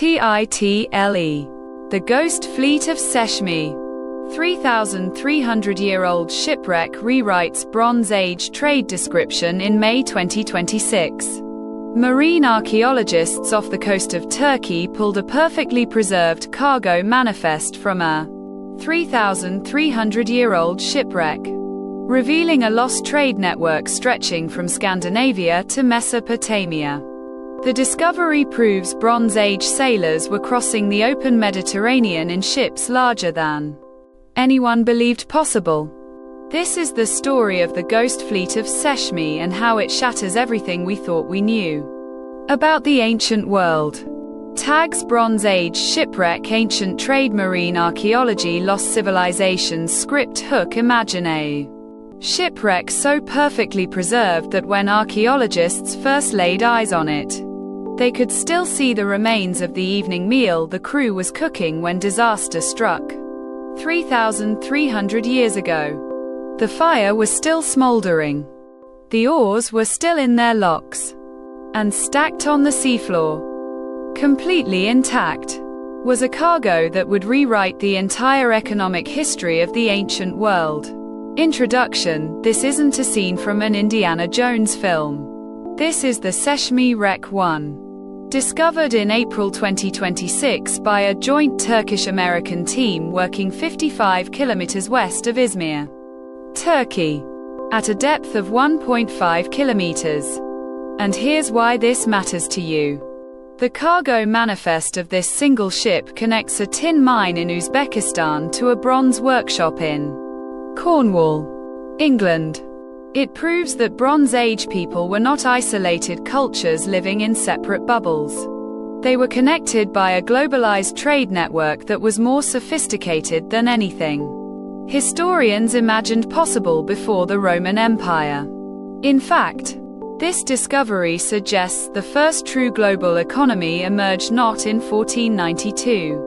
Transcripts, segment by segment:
The Ghost Fleet of Çeşme. 3,300-year-old shipwreck rewrites Bronze Age trade description in May 2026. Marine archaeologists off the coast of Turkey pulled a perfectly preserved cargo manifest from a 3,300-year-old shipwreck, revealing a lost trade network stretching from Scandinavia to Mesopotamia. The discovery proves Bronze Age sailors were crossing the open Mediterranean in ships larger than anyone believed possible. This is the story of the Ghost Fleet of Çeşme and how it shatters everything we thought we knew about the ancient world. Tags Bronze Age shipwreck, ancient trade, marine archaeology, lost civilizations, script hook, imagine. Shipwreck so perfectly preserved that when archaeologists first laid eyes on it, they could still see the remains of the evening meal the crew was cooking when disaster struck. 3,300 years ago. The fire was still smoldering. The oars were still in their locks and stacked on the seafloor. Completely intact was a cargo that would rewrite the entire economic history of the ancient world. Introduction: this isn't a scene from an Indiana Jones film. This is the Çeşme Wreck 1. Discovered in April 2026 by a joint Turkish-American team working 55 kilometers west of Izmir, Turkey, at a depth of 1.5 kilometers. And here's why this matters to you. The cargo manifest of this single ship connects a tin mine in Uzbekistan to a bronze workshop in Cornwall, England. It proves that Bronze Age people were not isolated cultures living in separate bubbles. They were connected by a globalized trade network that was more sophisticated than anything historians imagined possible before the Roman Empire. In fact, this discovery suggests the first true global economy emerged not in 1492,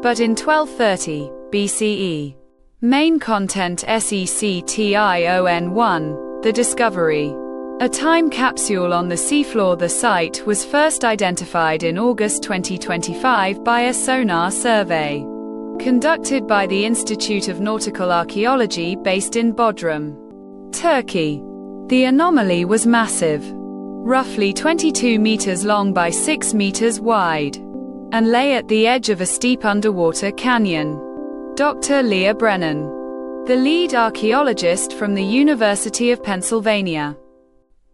but in 1230 BCE. Main content: SECTION1, the discovery. A time capsule on the seafloor. The site was first identified in August 2025 by a sonar survey conducted by the Institute of Nautical Archaeology based in Bodrum, Turkey. The anomaly was massive, roughly 22 meters long by 6 meters wide, and lay at the edge of a steep underwater canyon. Dr. Leah Brennan, the lead archaeologist from the University of Pennsylvania,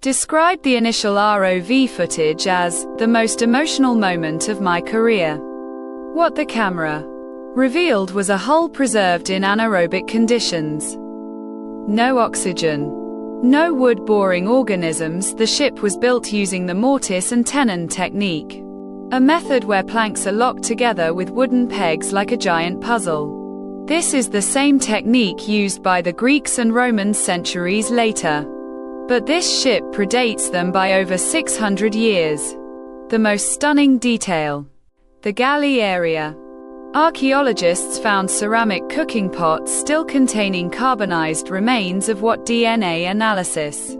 described the initial ROV footage as the most emotional moment of my career. What the camera revealed was a hull preserved in anaerobic conditions. No oxygen, no wood-boring organisms. The ship was built using the mortise and tenon technique, a method where planks are locked together with wooden pegs like a giant puzzle. This is the same technique used by the Greeks and Romans centuries later. But this ship predates them by over 600 years. The most stunning detail: the galley area. Archaeologists found ceramic cooking pots still containing carbonized remains of what DNA analysis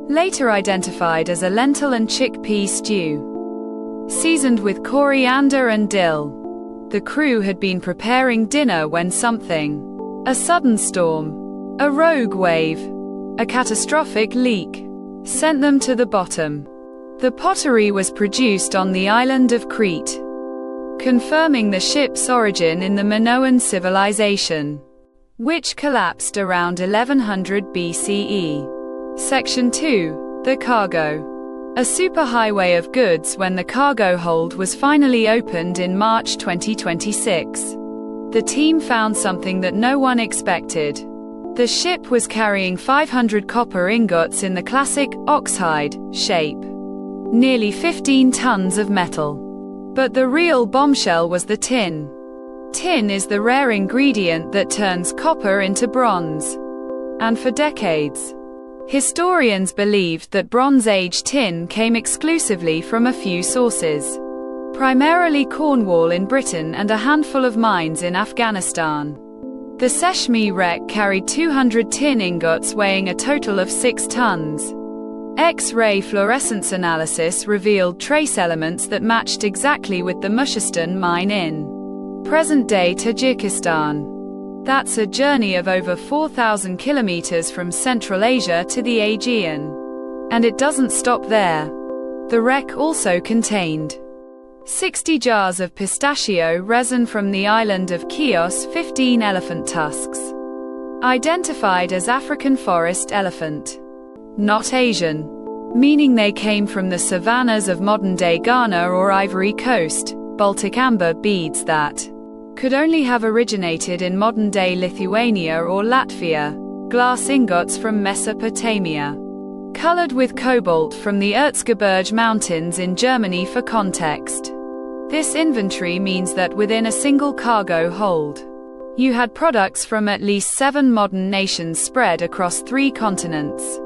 later identified as a lentil and chickpea stew, seasoned with coriander and dill. The crew had been preparing dinner when a sudden storm, a rogue wave, a catastrophic leak, sent them to the bottom. The pottery was produced on the island of Crete, confirming the ship's origin in the Minoan civilization, which collapsed around 1100 BCE. Section 2. The cargo. A superhighway of goods. When the cargo hold was finally opened in March 2026, the team found something that no one expected. The ship was carrying 500 copper ingots in the classic oxhide shape, nearly 15 tons of metal. But the real bombshell was the tin. Tin is the rare ingredient that turns copper into bronze. And for decades, historians believed that Bronze Age tin came exclusively from a few sources, primarily Cornwall in Britain and a handful of mines in Afghanistan. The Çeşme wreck carried 200 tin ingots weighing a total of 6 tons. X-ray fluorescence analysis revealed trace elements that matched exactly with the Mushustan mine in present-day Tajikistan. That's a journey of over 4,000 kilometers from Central Asia to the Aegean. And it doesn't stop there. The wreck also contained 60 jars of pistachio resin from the island of Chios, 15 elephant tusks, identified as African forest elephant, not Asian, meaning they came from the savannas of modern-day Ghana or Ivory Coast. Baltic amber beads that could only have originated in modern-day Lithuania or Latvia. Glass ingots from Mesopotamia, colored with cobalt from the Erzgebirge Mountains in Germany. For context, this inventory means that within a single cargo hold, you had products from at least 7 modern nations spread across 3 continents.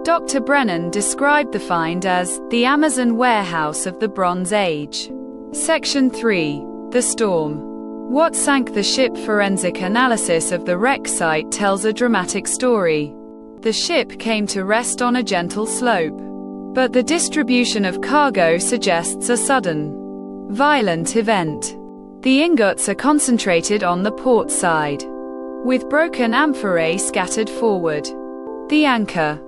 Dr. Brennan described the find as the Amazon warehouse of the Bronze Age. Section 3. The storm. What sank the ship? Forensic analysis of the wreck site tells a dramatic story. The ship came to rest on a gentle slope, but the distribution of cargo suggests a sudden, violent event. The ingots are concentrated on the port side, with broken amphorae scattered forward. The anchor,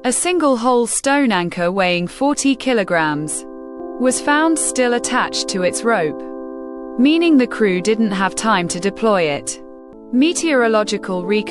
a single-hole stone anchor weighing 40 kilograms, was found still attached to its rope, meaning the crew didn't have time to deploy it. Meteorological